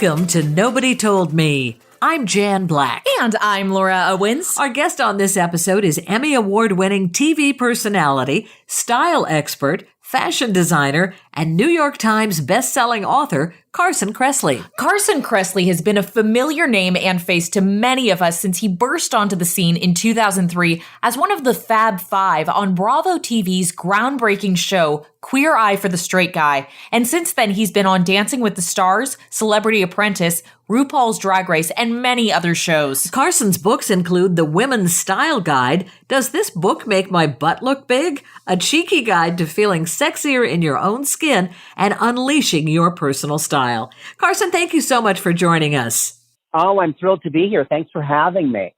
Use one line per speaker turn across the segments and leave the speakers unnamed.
Welcome to Nobody Told Me. I'm Jan Black.
And I'm Laura Owens.
Our guest on this episode is Emmy Award-winning TV personality, style expert, fashion designer, and New York Times best-selling author, Carson Kressley.
Carson Kressley has been a familiar name and face to many of us since he burst onto the scene in 2003 as one of the Fab Five on Bravo TV's groundbreaking show, Queer Eye for the Straight Guy. And since then, he's been on Dancing with the Stars, Celebrity Apprentice, RuPaul's Drag Race, and many other shows.
Carson's books include The Women's Style Guide, Does This Book Make My Butt Look Big?, A Cheeky Guide to Feeling Sexier in Your Own Skin, and Unleashing Your Personal Style. Carson, thank you so much for joining us.
Oh, I'm thrilled to be here. Thanks for having me.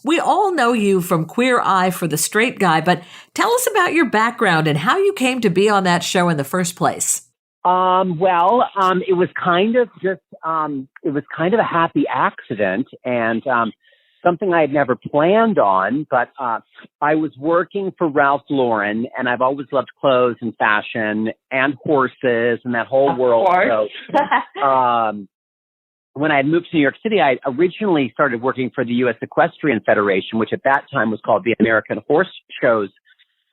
We all know you from Queer Eye for the Straight Guy, but tell us about your background and how you came to be on that show in the first place.
It was kind of a happy accident and something I had never planned on, but I was working for Ralph Lauren, and I've always loved clothes and fashion and horses and that whole world. So, when I had moved to New York City, I originally started working for the U.S. Equestrian Federation, which at that time was called the American Horse Shows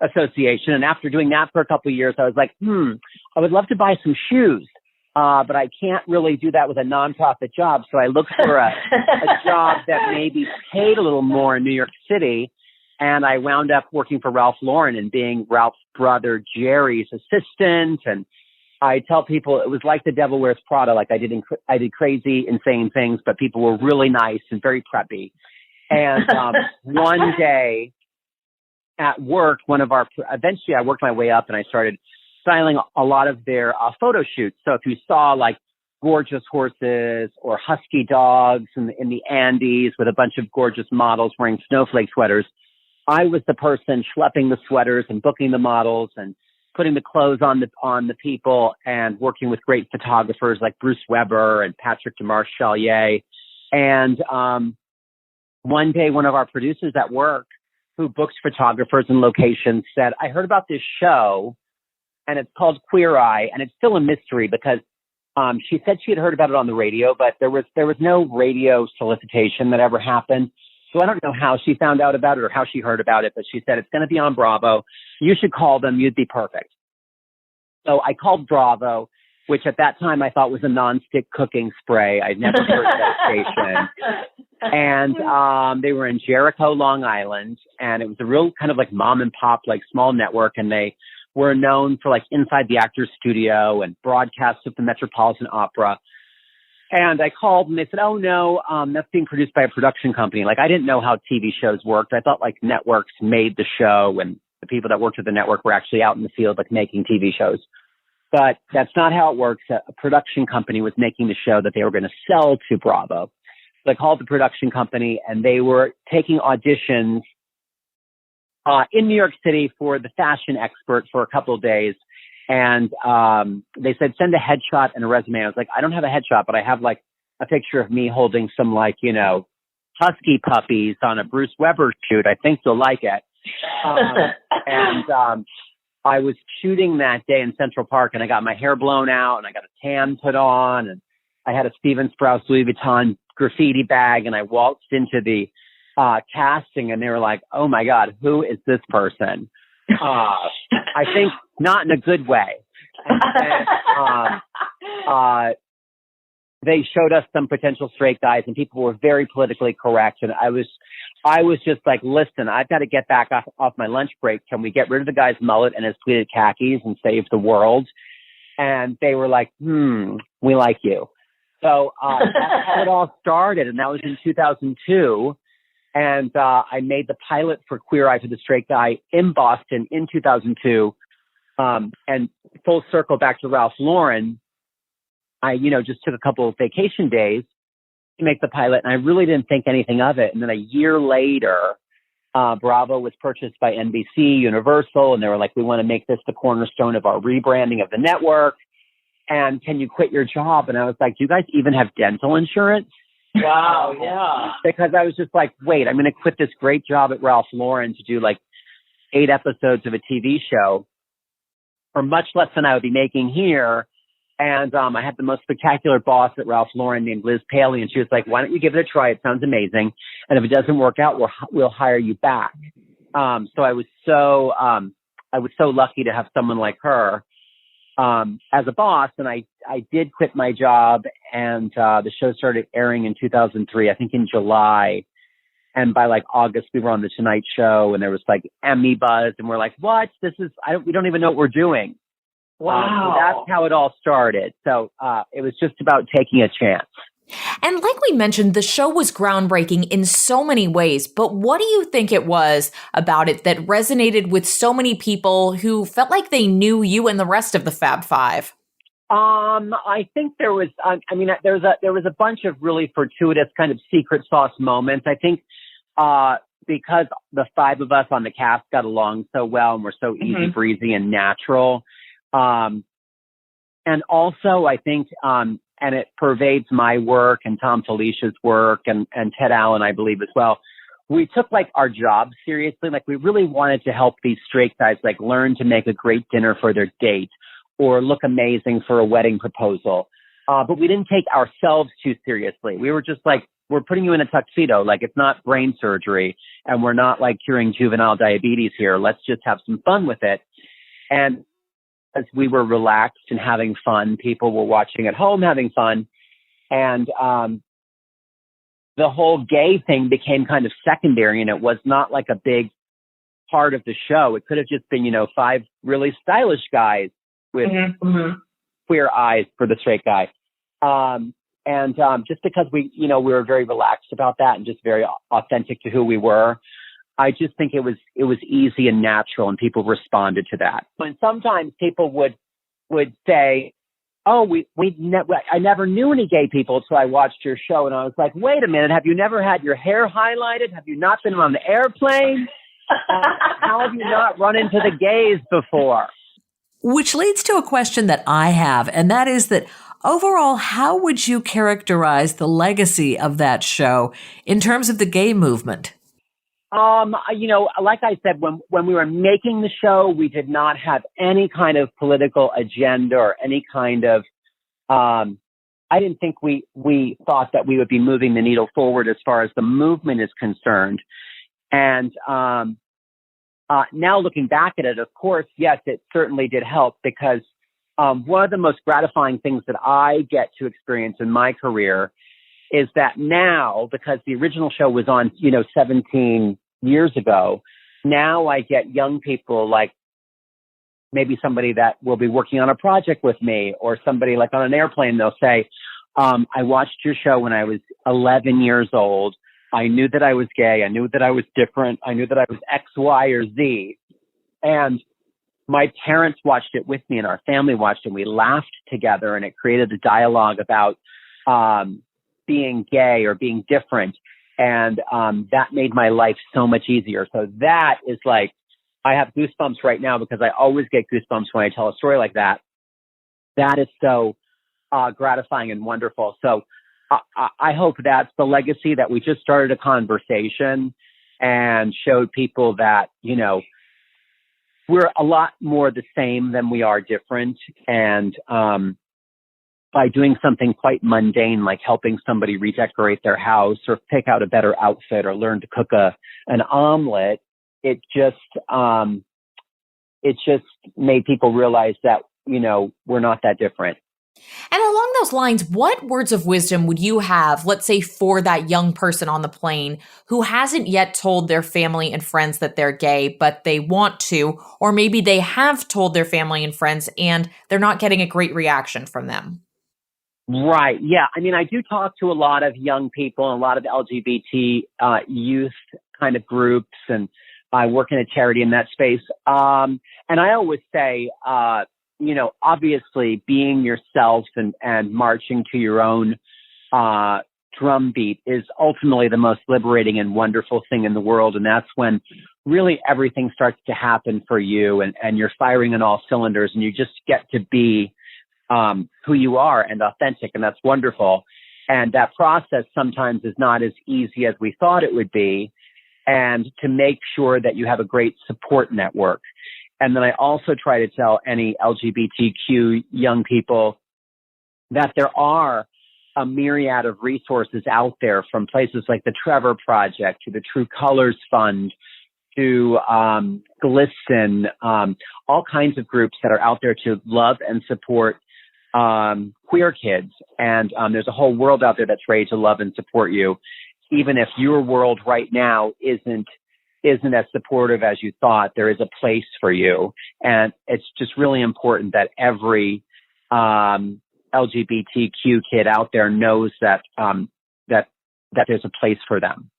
Association. And after doing that for a couple of years, I was like, I would love to buy some shoes, but I can't really do that with a nonprofit job. So I looked for a job that maybe paid a little more in New York City. And I wound up working for Ralph Lauren and being Ralph's brother Jerry's assistant. And I tell people it was like the Devil Wears Prada. Like I did crazy, insane things, but people were really nice and very preppy. And one day at work, eventually I worked my way up and I started styling a lot of their photo shoots. So if you saw like gorgeous horses or husky dogs in the Andes with a bunch of gorgeous models wearing snowflake sweaters, I was the person schlepping the sweaters and booking the models and putting the clothes on the people and working with great photographers like Bruce Weber and Patrick Demarche-Chalier. And one day, one of our producers at work who books photographers and locations said, I heard about this show and it's called Queer Eye, and it's still a mystery because she said she had heard about it on the radio, but there was no radio solicitation that ever happened. So I don't know how she found out about it or how she heard about it, but she said, it's going to be on Bravo. You should call them. You'd be perfect. So I called Bravo, which at that time I thought was a nonstick cooking spray. I'd never heard of that station. And they were in Jericho, Long Island. And it was a real kind of like mom and pop, like small network. And they were known for like Inside the Actors Studio and broadcasts of the Metropolitan Opera. And I called and they said, oh, no, that's being produced by a production company. Like, I didn't know how TV shows worked. I thought like networks made the show and the people that worked at the network were actually out in the field, like making TV shows. But that's not how it works. A production company was making the show that they were going to sell to Bravo. So I called the production company and they were taking auditions in New York City for the fashion expert for a couple of days. And they said, send a headshot and a resume. I was like, I don't have a headshot, but I have like a picture of me holding some like, husky puppies on a Bruce Weber shoot. I think you'll like it. I was shooting that day in Central Park and I got my hair blown out and I got a tan put on and I had a Steven Sprouse Louis Vuitton graffiti bag and I waltzed into the casting and they were like, oh my God, who is this person? I think not in a good way. And they showed us some potential straight guys and people were very politically correct. And I was just like, listen, I've got to get back off my lunch break. Can we get rid of the guy's mullet and his pleated khakis and save the world? And they were like, we like you. So that's how it all started. And that was in 2002. And I made the pilot for Queer Eye for the Straight Guy in Boston in 2002. And full circle back to Ralph Lauren, I, just took a couple of vacation days to make the pilot. And I really didn't think anything of it. And then a year later, Bravo was purchased by NBC Universal. And they were like, we want to make this the cornerstone of our rebranding of the network. And can you quit your job? And I was like, do you guys even have dental insurance?
Wow, yeah.
Because I was just like, wait, I'm going to quit this great job at Ralph Lauren to do like 8 episodes of a TV show for much less than I would be making here And I had the most spectacular boss at Ralph Lauren named Liz Paley, and she was like, "Why don't you give it a try? It sounds amazing, and if it doesn't work out, we'll hire you back." So I was so lucky to have someone like her as a boss, and I did quit my job, and the show started airing in 2003, I think in July. And by like August, we were on the Tonight Show, and there was like Emmy buzz, and we're like, "What? We don't even know what we're doing."
Wow.
So that's how it all started. So it was just about taking a chance.
And like we mentioned, the show was groundbreaking in so many ways, but what do you think it was about it that resonated with so many people who felt like they knew you and the rest of the Fab Five?
I think there was a bunch of really fortuitous kind of secret sauce moments. I think because the five of us on the cast got along so well and we're so easy breezy and natural. And also I think, and it pervades my work and Tom Felicia's work and Ted Allen, I believe as well. We took like our job seriously. Like we really wanted to help these straight guys, like learn to make a great dinner for their date or look amazing for a wedding proposal. But we didn't take ourselves too seriously. We were just like, we're putting you in a tuxedo. Like it's not brain surgery and we're not like curing juvenile diabetes here. Let's just have some fun with it. And as we were relaxed and having fun, people were watching at home having fun. And the whole gay thing became kind of secondary, and it was not like a big part of the show. It could have just been, five really stylish guys with queer eyes for the straight guy. And just because we were very relaxed about that and just very authentic to who we were, I just think it was easy and natural, and people responded to that. And sometimes people would say, "Oh, I never knew any gay people until I watched your show." And I was like, "Wait a minute, have you never had your hair highlighted? Have you not been on the airplane? How have you not run into the gays before?"
Which leads to a question that I have, and that is that overall, how would you characterize the legacy of that show in terms of the gay movement?
Like I said, when we were making the show, we did not have any kind of political agenda or any kind of, I didn't think we thought that we would be moving the needle forward as far as the movement is concerned. And, now looking back at it, of course, yes, it certainly did help because, one of the most gratifying things that I get to experience in my career is that now, because the original show was on, 17 years ago, now I get young people like maybe somebody that will be working on a project with me or somebody like on an airplane. They'll say, "I watched your show when I was 11 years old. I knew that I was gay. I knew that I was different. I knew that I was X, Y, or Z. And my parents watched it with me and our family watched it. And we laughed together and it created a dialogue about being gay or being different. And that made my life so much easier." So that is like, I have goosebumps right now because I always get goosebumps when I tell a story like that. That is so gratifying and wonderful. So I hope that's the legacy, that we just started a conversation and showed people that, we're a lot more the same than we are different. And by doing something quite mundane, like helping somebody redecorate their house or pick out a better outfit or learn to cook an omelet, it just made people realize that, we're not that different.
And along those lines, what words of wisdom would you have, let's say, for that young person on the plane who hasn't yet told their family and friends that they're gay, but they want to, or maybe they have told their family and friends and they're not getting a great reaction from them?
Right. Yeah. I mean, I do talk to a lot of young people and a lot of LGBT youth kind of groups, and I work in a charity in that space. And I always say, obviously being yourself and marching to your own drumbeat is ultimately the most liberating and wonderful thing in the world. And that's when really everything starts to happen for you and you're firing on all cylinders and you just get to be who you are and authentic. And that's wonderful. And that process sometimes is not as easy as we thought it would be. And to make sure that you have a great support network. And then I also try to tell any LGBTQ young people, that there are a myriad of resources out there, from places like the Trevor Project to the True Colors Fund to Glisten, all kinds of groups that are out there to love and support queer kids. And there's a whole world out there that's ready to love and support you, even if your world right now isn't as supportive as you thought. There is a place for you. And it's just really important that every LGBTQ kid out there knows that there's a place for them.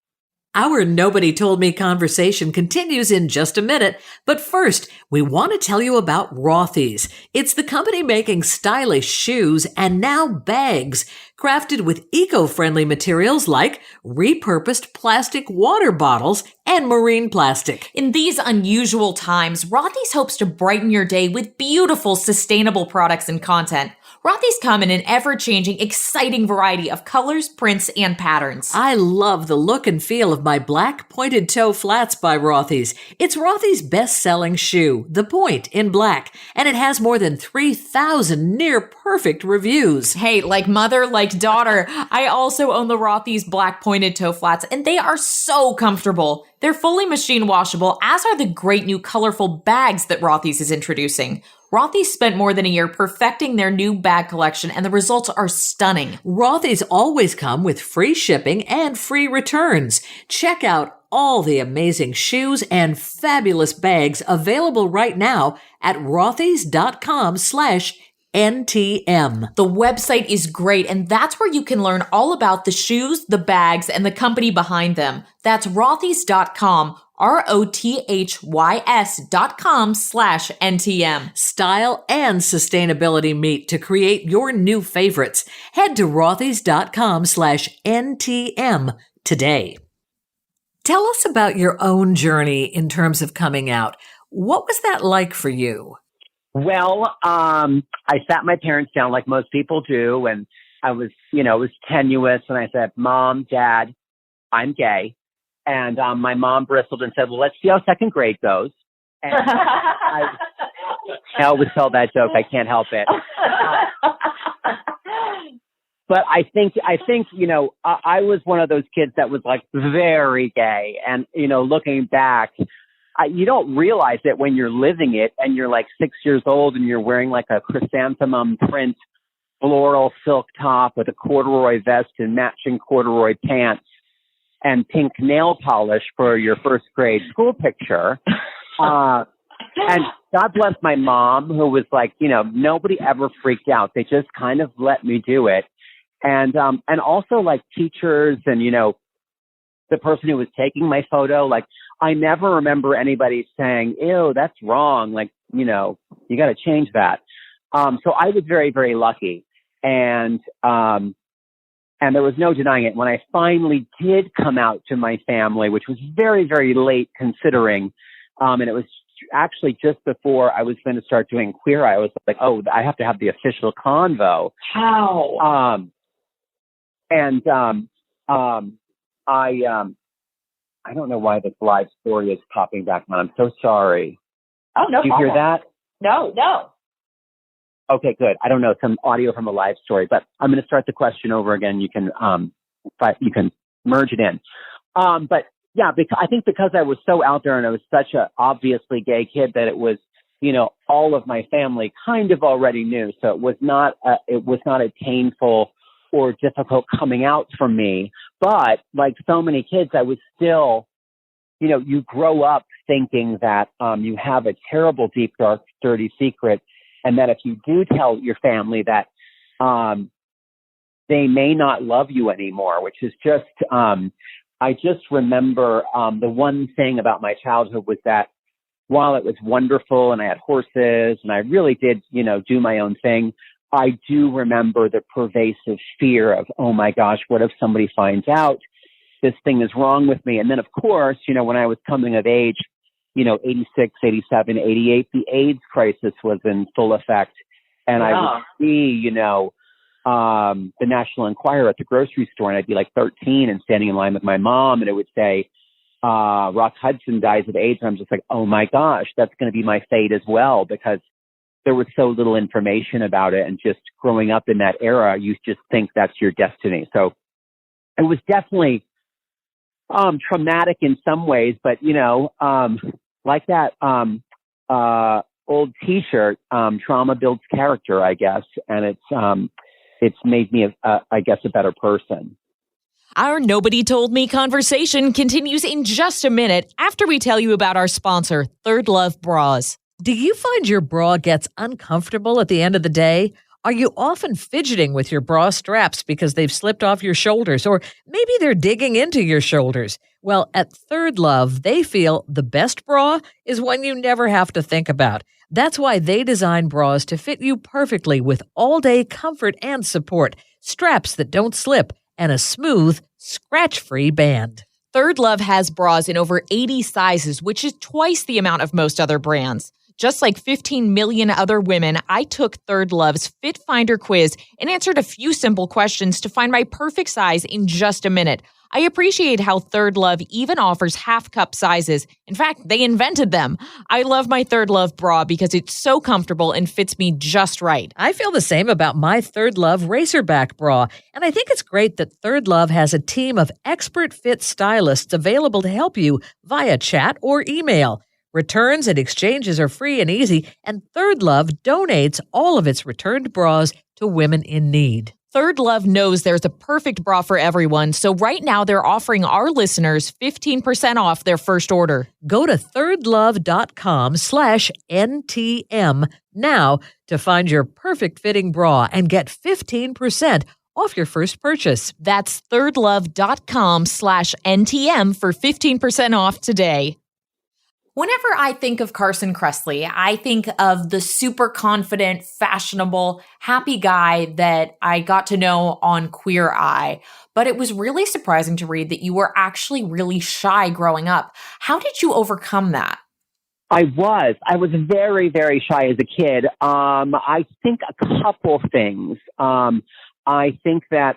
Our Nobody Told Me conversation continues in just a minute, but first, we want to tell you about Rothy's. It's the company making stylish shoes and now bags, crafted with eco-friendly materials like repurposed plastic water bottles and marine plastic.
In these unusual times, Rothy's hopes to brighten your day with beautiful, sustainable products and content. Rothy's come in an ever-changing, exciting variety of colors, prints, and patterns.
I love the look and feel of my black pointed toe flats by Rothy's. It's Rothy's best-selling shoe, the Point in black, and it has more than 3,000 near-perfect reviews.
Hey, like mother, like daughter, I also own the Rothy's black pointed toe flats, and they are so comfortable. They're fully machine washable, as are the great new colorful bags that Rothy's is introducing. Rothy's spent more than a year perfecting their new bag collection, and the results are stunning.
Rothy's always come with free shipping and free returns. Check out all the amazing shoes and fabulous bags available right now at rothys.com/NTM.
The website is great, and that's where you can learn all about the shoes, the bags, and the company behind them. That's rothys.com, ROTHYS.com/NTM.
Style and sustainability meet to create your new favorites. Head to rothys.com/NTM today. Tell us about your own journey in terms of coming out. What was that like for you?
Well, I sat my parents down like most people do, and I was, it was tenuous, and I said, Mom, Dad, I'm gay. And my mom bristled and said, well, let's see how second grade goes. And I always tell that joke. I can't help it. But I think, I was one of those kids that was like very gay. And, looking back, you don't realize it when you're living it and you're like 6 years old and you're wearing like a chrysanthemum print floral silk top with a corduroy vest and matching corduroy pants and pink nail polish for your first grade school picture. And God bless my mom, who was like, nobody ever freaked out. They just kind of let me do it. And also like teachers and, the person who was taking my photo, like I never remember anybody saying, ew, that's wrong. Like, you got to change that. So I was very, very lucky. And there was no denying it. When I finally did come out to my family, which was very, very late considering, and it was actually just before I was going to start doing Queer Eye, I was like, oh, I have to have the official convo.
How?
I don't know why this live story is popping back on. I'm so sorry.
Oh, no
Did you hear that?
No.
Okay, good. I don't know, some audio from a live story, but I'm going to start the question over again. You can merge it in. But yeah, I think because I was so out there and I was such a obviously gay kid that it was, all of my family kind of already knew. So it was not a painful or difficult coming out for me. But like so many kids, I was still, you grow up thinking that you have a terrible, deep, dark, dirty secret. And that if you do tell your family that they may not love you anymore, which is just, I just remember the one thing about my childhood was that while it was wonderful and I had horses and I really did, do my own thing, I do remember the pervasive fear of, oh my gosh, what if somebody finds out this thing is wrong with me? And then of course, when I was coming of age, 86, 87, 88, the AIDS crisis was in full effect. And I would see, the National Enquirer at the grocery store, and I'd be like 13 and standing in line with my mom, and it would say, Rock Hudson dies of AIDS. And I'm just like, oh my gosh, that's going to be my fate as well, because there was so little information about it. And just growing up in that era, you just think that's your destiny. So it was definitely traumatic in some ways, but, like that old T-shirt, trauma builds character, I guess. And it's made me, I guess, a better person.
Our Nobody Told Me conversation continues in just a minute after we tell you about our sponsor, Third Love Bras.
Do you find your bra gets uncomfortable at the end of the day? Are you often fidgeting with your bra straps because they've slipped off your shoulders, or maybe they're digging into your shoulders? Well, at Third Love, they feel the best bra is one you never have to think about. That's why they design bras to fit you perfectly with all-day comfort and support, straps that don't slip, and a smooth, scratch-free band.
Third Love has bras in over 80 sizes, which is twice the amount of most other brands. Just like 15 million other women, I took Third Love's Fit Finder quiz and answered a few simple questions to find my perfect size in just a minute. I appreciate how Third Love even offers half-cup sizes. In fact, they invented them. I love my Third Love bra because it's so comfortable and fits me just right.
I feel the same about my Third Love Racerback bra, and I think it's great that Third Love has a team of expert fit stylists available to help you via chat or email. Returns and exchanges are free and easy, and Third Love donates all of its returned bras to women in need.
Third Love knows there's a perfect bra for everyone, so right now they're offering our listeners 15% off their first order.
Go to thirdlove.com/NTM now to find your perfect fitting bra and get 15% off your first purchase.
That's thirdlove.com/NTM for 15% off today. Whenever I think of Carson Kressley, I think of the super confident, fashionable, happy guy that I got to know on Queer Eye. But it was really surprising to read that you were actually really shy growing up. How did you overcome that?
I was very, very shy as a kid. I think a couple things. I think that,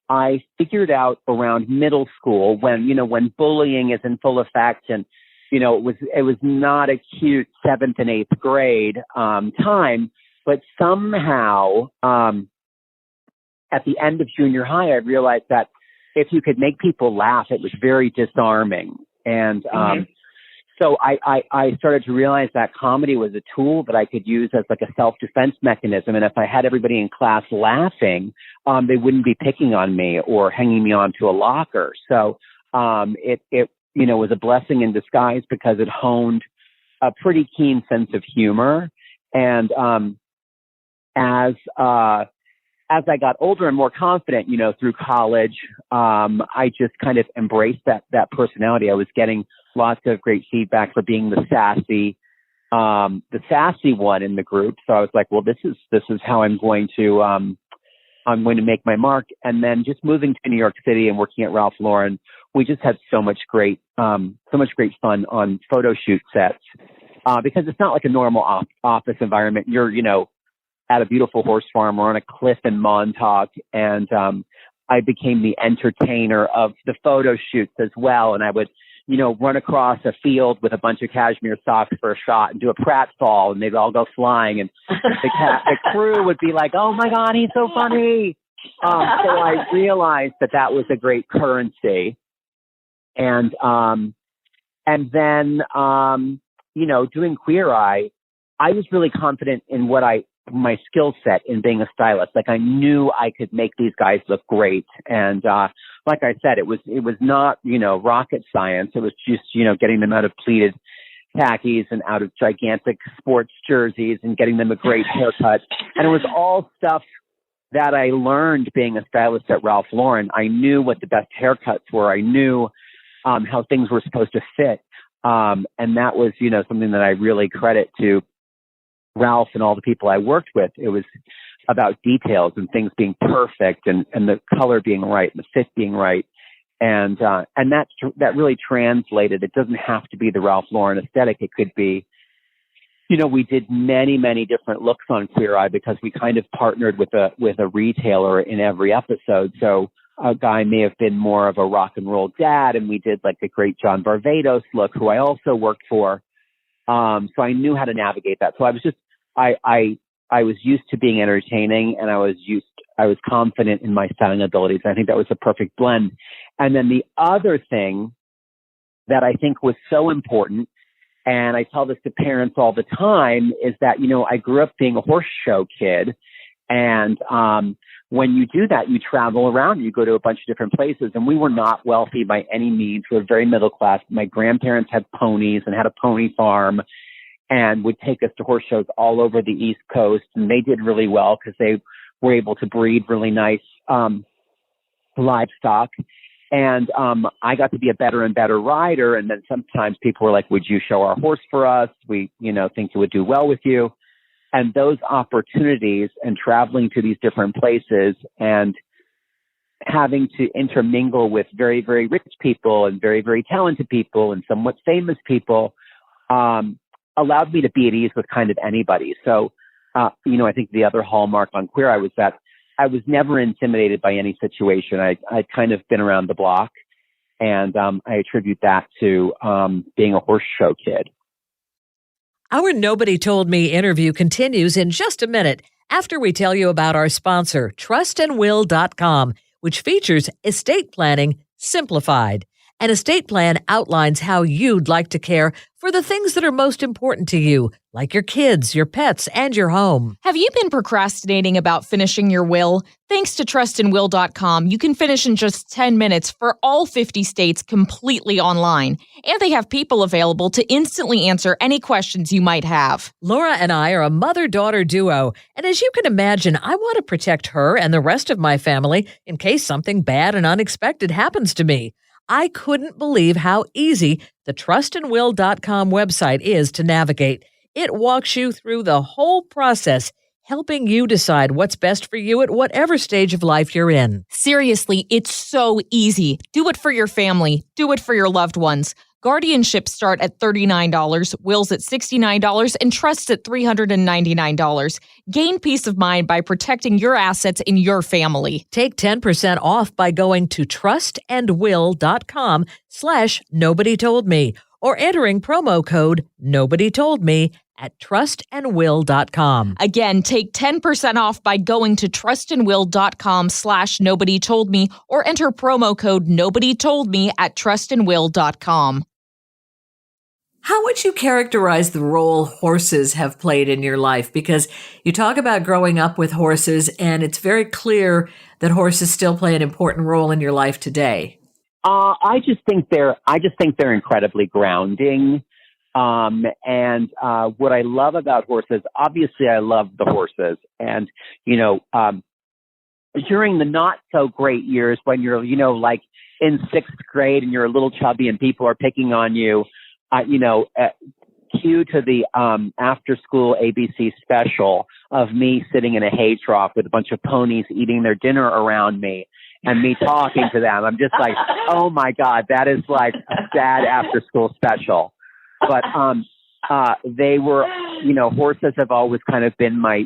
I figured out around middle school when bullying is in full effect, and, it was not a cute 7th and 8th grade, time, but somehow, at the end of junior high, I realized that if you could make people laugh, it was very disarming. And, so I started to realize that comedy was a tool that I could use as like a self-defense mechanism. And if I had everybody in class laughing, they wouldn't be picking on me or hanging me onto a locker. So it was a blessing in disguise because it honed a pretty keen sense of humor. And as I got older and more confident, through college, I just kind of embraced that personality. I was getting lots of great feedback for being the sassy one in the group. So I was like, well, this is how I'm going to make my mark. And then just moving to New York City and working at Ralph Lauren, we just had so much great fun on photo shoot sets, because it's not like a normal office environment. You're, at a beautiful horse farm or on a cliff in Montauk. And, I became the entertainer of the photo shoots as well. And I would, run across a field with a bunch of cashmere socks for a shot and do a pratfall, and they'd all go flying. And the crew would be like, "Oh my God, he's so funny." So I realized that was a great currency. And then, doing Queer Eye, I was really confident in my skill set in being a stylist. Like, I knew I could make these guys look great. And, like I said, it was not, rocket science. It was just, getting them out of pleated khakis and out of gigantic sports jerseys and getting them a great haircut. And it was all stuff that I learned being a stylist at Ralph Lauren. I knew what the best haircuts were. I knew, how things were supposed to fit. And that was, something that I really credit to Ralph and all the people I worked with. It was about details and things being perfect and the color being right and the fit being right. And that really translated. It doesn't have to be the Ralph Lauren aesthetic. It could be, we did many, many different looks on Queer Eye because we kind of partnered with a retailer in every episode. So a guy may have been more of a rock and roll dad, and we did like the great John Barbados look, who I also worked for. So I knew how to navigate that. So I was just, I was used to being entertaining, and I was confident in my styling abilities. I think that was a perfect blend. And then the other thing that I think was so important, and I tell this to parents all the time, is that, I grew up being a horse show kid. And when you do that, you travel around, you go to a bunch of different places. And we were not wealthy by any means. We were very middle class. My grandparents had ponies and had a pony farm and would take us to horse shows all over the East Coast. And they did really well because they were able to breed really nice livestock. And I got to be a better and better rider. And then sometimes people were like, would you show our horse for us? We, think it would do well with you. And those opportunities and traveling to these different places and having to intermingle with very, very rich people and very, very talented people and somewhat famous people allowed me to be at ease with kind of anybody. So, I think the other hallmark on Queer Eye was that I was never intimidated by any situation. I'd kind of been around the block, and I attribute that to being a horse show kid.
Our Nobody Told Me interview continues in just a minute after we tell you about our sponsor, trustandwill.com, which features estate planning simplified. An estate plan outlines how you'd like to care for the things that are most important to you, like your kids, your pets, and your home.
Have you been procrastinating about finishing your will? Thanks to trustandwill.com, you can finish in just 10 minutes for all 50 states completely online. And they have people available to instantly answer any questions you might have.
Laura and I are a mother-daughter duo, and as you can imagine, I want to protect her and the rest of my family in case something bad and unexpected happens to me. I couldn't believe how easy the trustandwill.com website is to navigate. It walks you through the whole process, helping you decide what's best for you at whatever stage of life you're in.
Seriously, it's so easy. Do it for your family. Do it for your loved ones. Guardianships start at $39, wills at $69, and trusts at $399. Gain peace of mind by protecting your assets in your family.
Take 10% off by going to trustandwill.com/nobodytoldme or entering promo code nobodytoldme at trustandwill.com.
Again, take 10% off by going to trustandwill.com/nobodytoldme or enter promo code nobodytoldme at trustandwill.com.
How would you characterize the role horses have played in your life? Because you talk about growing up with horses, and it's very clear that horses still play an important role in your life today.
I just think they're incredibly grounding. And what I love about horses, obviously I love the horses. And, during the not so great years when you're, like in sixth grade and you're a little chubby and people are picking on you, cue to the after school ABC special of me sitting in a hay trough with a bunch of ponies eating their dinner around me and me talking to them. I'm just like, oh my God, that is like a sad after school special. But they were, horses have always kind of been my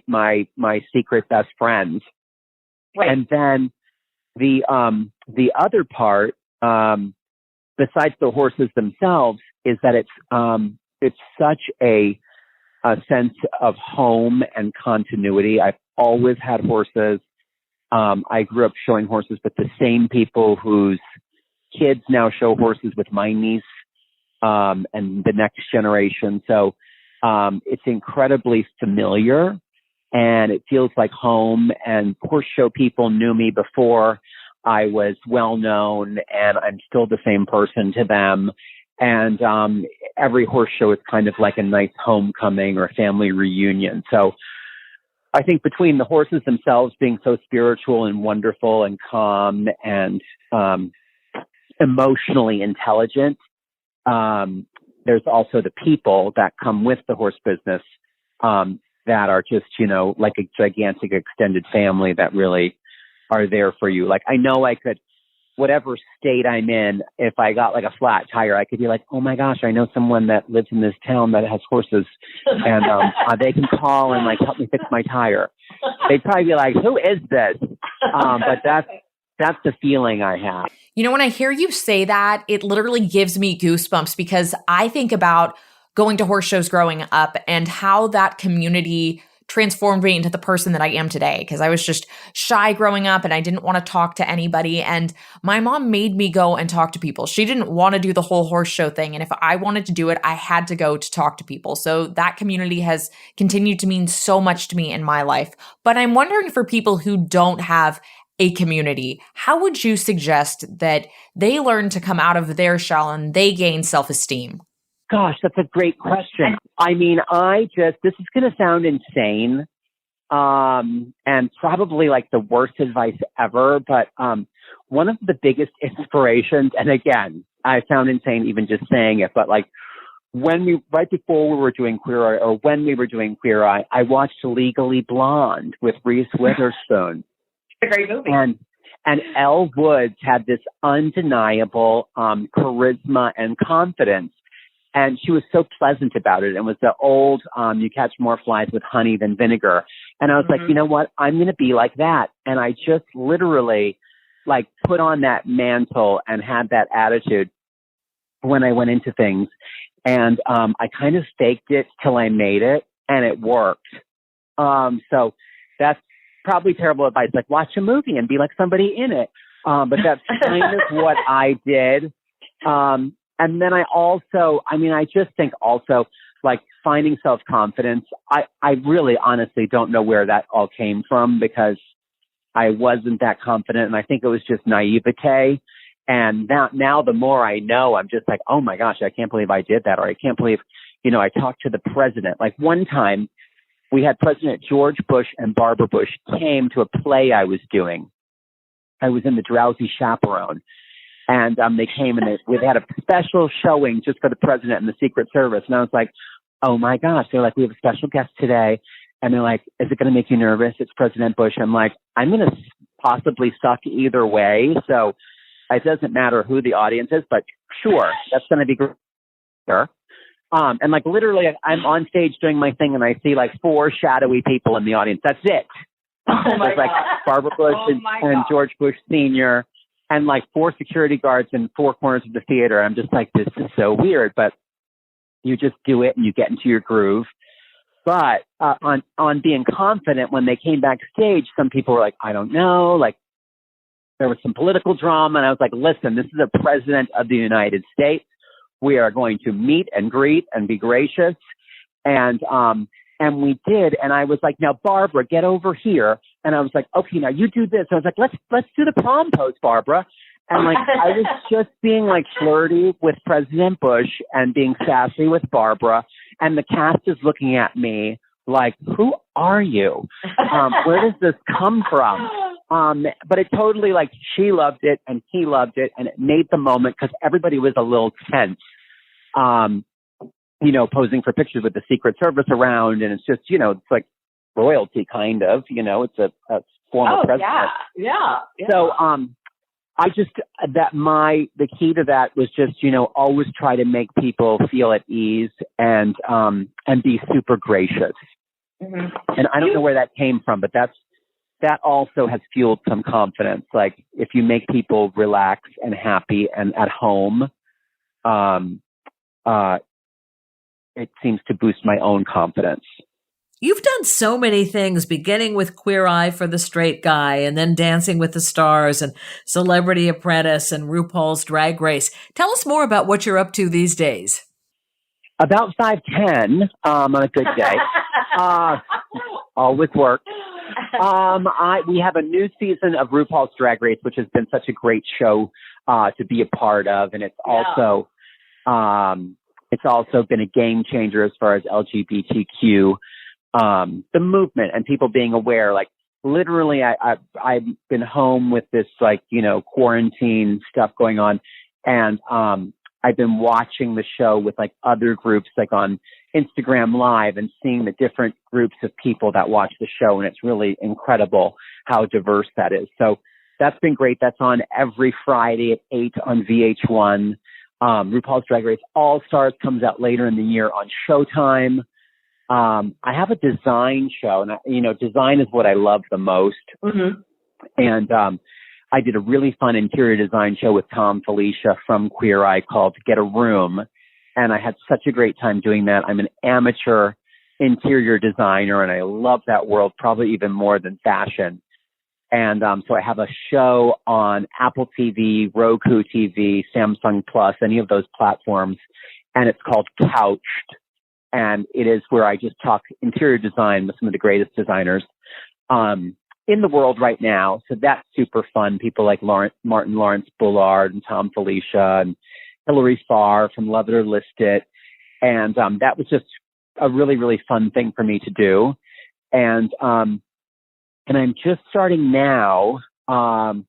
secret best friends. Right. And then the other part, besides the horses themselves, is that it's such a sense of home and continuity. I've always had horses. I grew up showing horses with the same people whose kids now show horses with my niece and the next generation. So it's incredibly familiar and it feels like home. And horse show people knew me before I was well known, and I'm still the same person to them. And every horse show is kind of like a nice homecoming or family reunion. So I think between the horses themselves being so spiritual and wonderful and calm and emotionally intelligent, there's also the people that come with the horse business that are just, like a gigantic extended family that really are there for you. Like, I know I could, whatever state I'm in, if I got like a flat tire, I could be like, oh my gosh, I know someone that lives in this town that has horses, and they can call and like help me fix my tire. They'd probably be like, who is this? But that's the feeling I have.
When I hear you say that, it literally gives me goosebumps because I think about going to horse shows growing up and how that community transformed me into the person that I am today. Because I was just shy growing up and I didn't want to talk to anybody. And my mom made me go and talk to people. She didn't want to do the whole horse show thing. And if I wanted to do it, I had to go to talk to people. So that community has continued to mean so much to me in my life. But I'm wondering, for people who don't have a community, how would you suggest that they learn to come out of their shell and they gain self-esteem?
Gosh, that's a great question. I mean, this is going to sound insane, and probably like the worst advice ever, but, one of the biggest inspirations, and again, I sound insane even just saying it, but like right before we were doing Queer Eye, or when we were doing Queer Eye, I watched Legally Blonde with Reese Witherspoon.
It's a great movie.
And Elle Woods had this undeniable, charisma and confidence. And she was so pleasant about it. It was the old, you catch more flies with honey than vinegar. And I was like, you know what? I'm going to be like that. And I just literally like put on that mantle and had that attitude when I went into things. And I kind of faked it till I made it, and it worked. So that's probably terrible advice. Like, watch a movie and be like somebody in it. But that's kind of what I did. And then I just think also like finding self-confidence. I really honestly don't know where that all came from, because I wasn't that confident. And I think it was just naivete. And now the more I know, I'm just like, oh my gosh, I can't believe I did that. Or I can't believe, I talked to the president. Like one time we had President George Bush and Barbara Bush came to a play I was doing. I was in The Drowsy Chaperone. And they came and they had a special showing just for the president and the Secret Service. And I was like, oh my gosh. They're like, we have a special guest today. And they're like, is it going to make you nervous? It's President Bush. I'm like, I'm going to possibly suck either way. So it doesn't matter who the audience is, but sure, that's going to be great. And like literally I'm on stage doing my thing and I see like 4 shadowy people in the audience. That's it.
Oh my
There's like Barbara Bush and George Bush Sr. and like 4 security guards in 4 corners of the theater. I'm just like, this is so weird, but you just do it and you get into your groove. But on being confident, when they came backstage, some people were like, I don't know, like there was some political drama. And I was like, listen, this is a president of the United States. We are going to meet and greet and be gracious. And we did. And I was like, now, Barbara, get over here. And I was like, okay, now you do this. I was like, let's do the prom pose, Barbara. And like, I was just being like flirty with President Bush and being sassy with Barbara. And the cast is looking at me like, who are you? Where does this come from? But it totally, like, she loved it and he loved it. And it made the moment, because everybody was a little tense, posing for pictures with the Secret Service around. And it's just, it's like royalty kind of, it's a former president.
Yeah.
So, the key to that was just, always try to make people feel at ease and be super gracious. Mm-hmm. And I don't know where that came from, but that also has fueled some confidence. Like if you make people relax and happy and at home, it seems to boost my own confidence.
You've done so many things, beginning with Queer Eye for the Straight Guy and then Dancing with the Stars and Celebrity Apprentice and RuPaul's Drag Race. Tell us more about what you're up to these days.
About 5'10", on a good day. Always work. We have a new season of RuPaul's Drag Race, which has been such a great show to be a part of, and it's also been a game changer as far as LGBTQ, the movement and people being aware. Like literally, I've been home with this quarantine stuff going on, and I've been watching the show with like other groups, like on Instagram Live, and seeing the different groups of people that watch the show. And it's really incredible how diverse that is. So that's been great. That's on every Friday at 8 on VH1. RuPaul's Drag Race All Stars comes out later in the year on Showtime. I have a design show, and design is what I love the most. Mm-hmm. And I did a really fun interior design show with Tom Felicia from Queer Eye called Get a Room. And I had such a great time doing that. I'm an amateur interior designer, and I love that world probably even more than fashion. And so I have a show on Apple TV, Roku TV, Samsung Plus, any of those platforms, and it's called Couched. And it is where I just talk interior design with some of the greatest designers in the world right now. So that's super fun. People like Martin Lawrence Bullard and Tom Felicia and Hilary Farr from Love It or List It. And that was just a really, really fun thing for me to do. And I'm just starting now to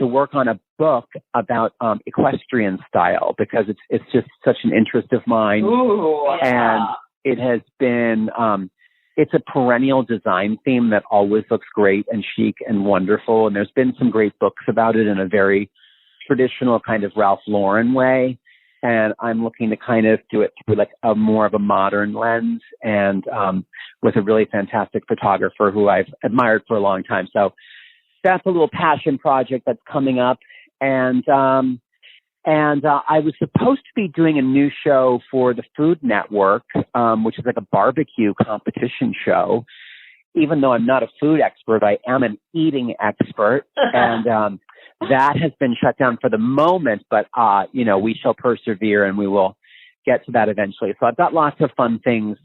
work on a book about equestrian style, because it's just such an interest of mine.
Ooh,
and it has been it's a perennial design theme that always looks great and chic and wonderful. And there's been some great books about it in a very traditional kind of Ralph Lauren way. And I'm looking to kind of do it through like a more of a modern lens, and with a really fantastic photographer who I've admired for a long time. So that's a little passion project that's coming up. And I was supposed to be doing a new show for the Food Network, which is like a barbecue competition show. Even though I'm not a food expert, I am an eating expert. And that has been shut down for the moment, but, we shall persevere and we will get to that eventually. So I've got lots of fun things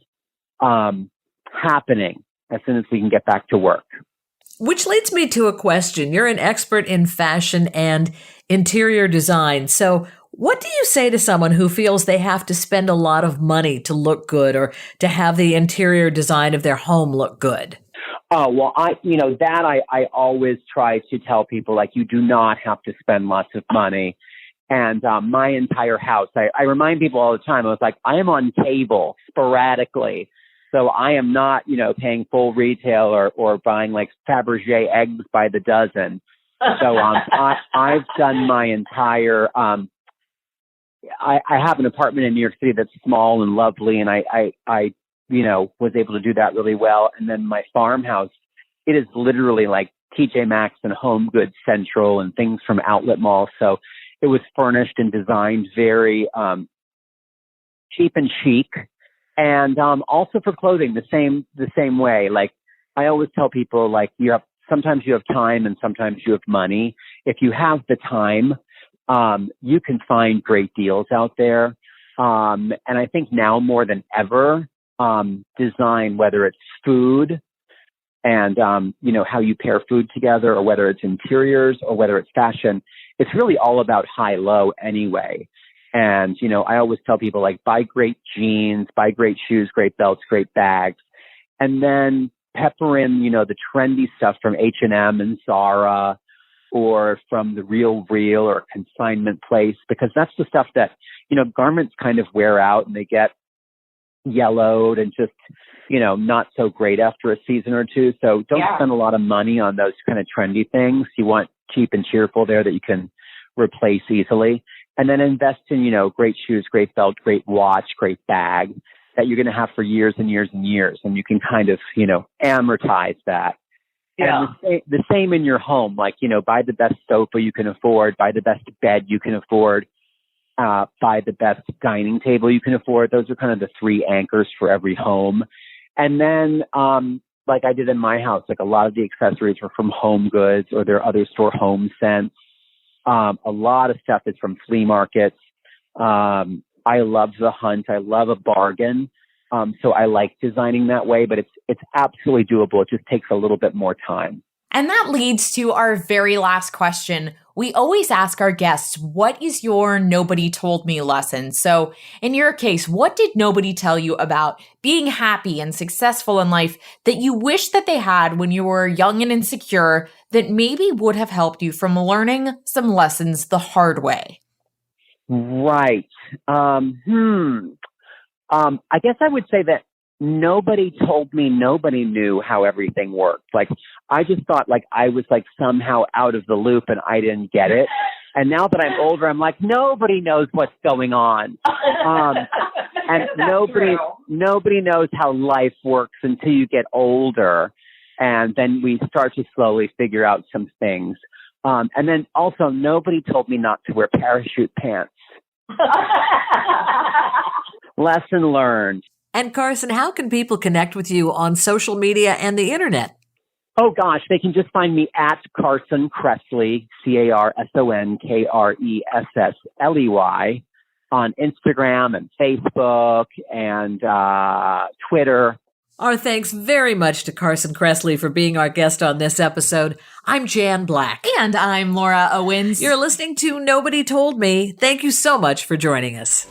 happening as soon as we can get back to work.
Which leads me to a question. You're an expert in fashion and interior design. So what do you say to someone who feels they have to spend a lot of money to look good or to have the interior design of their home look good?
Oh, well, I always try to tell people, like, you do not have to spend lots of money. And my entire house, I remind people all the time, I was like, I am on cable sporadically. So I am not, paying full retail or buying like Fabergé eggs by the dozen. So I've done my entire, I have an apartment in New York City that's small and lovely. And I was able to do that really well. And then my farmhouse, it is literally like TJ Maxx and Home Goods Central and things from outlet malls. So it was furnished and designed very cheap and chic. And also for clothing, the same way. Like I always tell people, like sometimes you have time and sometimes you have money. If you have the time, you can find great deals out there. And I think now more than ever, design, whether it's food and, how you pair food together, or whether it's interiors or whether it's fashion, it's really all about high-low anyway. And, I always tell people, like, buy great jeans, buy great shoes, great belts, great bags, and then pepper in, the trendy stuff from H&M and Zara, or from the Real or Consignment Place, because that's the stuff that, garments kind of wear out and they get yellowed and just, not so great after a season or two. So don't spend a lot of money on those kind of trendy things. You want cheap and cheerful there that you can replace easily. And then invest in, great shoes, great belt, great watch, great bag that you're going to have for years and years and years. And you can kind of, amortize that.
Yeah.
And the same in your home, like, buy the best sofa you can afford, buy the best bed you can afford, buy the best dining table you can afford. Those are kind of the three anchors for every home. And then, like I did in my house, like a lot of the accessories were from Home Goods or their other store, Home Sense. A lot of stuff is from flea markets. I love the hunt. I love a bargain. So I like designing that way, but it's absolutely doable. It just takes a little bit more time.
And that leads to our very last question. We always ask our guests, what is your nobody told me lesson? So in your case, what did nobody tell you about being happy and successful in life that you wish that they had when you were young and insecure that maybe would have helped you from learning some lessons the hard way?
Right. I guess I would say that nobody told me, nobody knew how everything worked. Like, I just thought like I was like somehow out of the loop and I didn't get it. And now that I'm older, I'm like, nobody knows what's going on. And nobody knows how life works until you get older. And then we start to slowly figure out some things. And then also nobody told me not to wear parachute pants. Lesson learned.
And Carson, how can people connect with you on social media and the internet?
Oh, gosh, they can just find me at Carson Kressley, CarsonKressley, on Instagram and Facebook and Twitter.
Our thanks very much to Carson Kressley for being our guest on this episode. I'm Jan Black.
And I'm Laura Owens.
You're listening to Nobody Told Me. Thank you so much for joining us.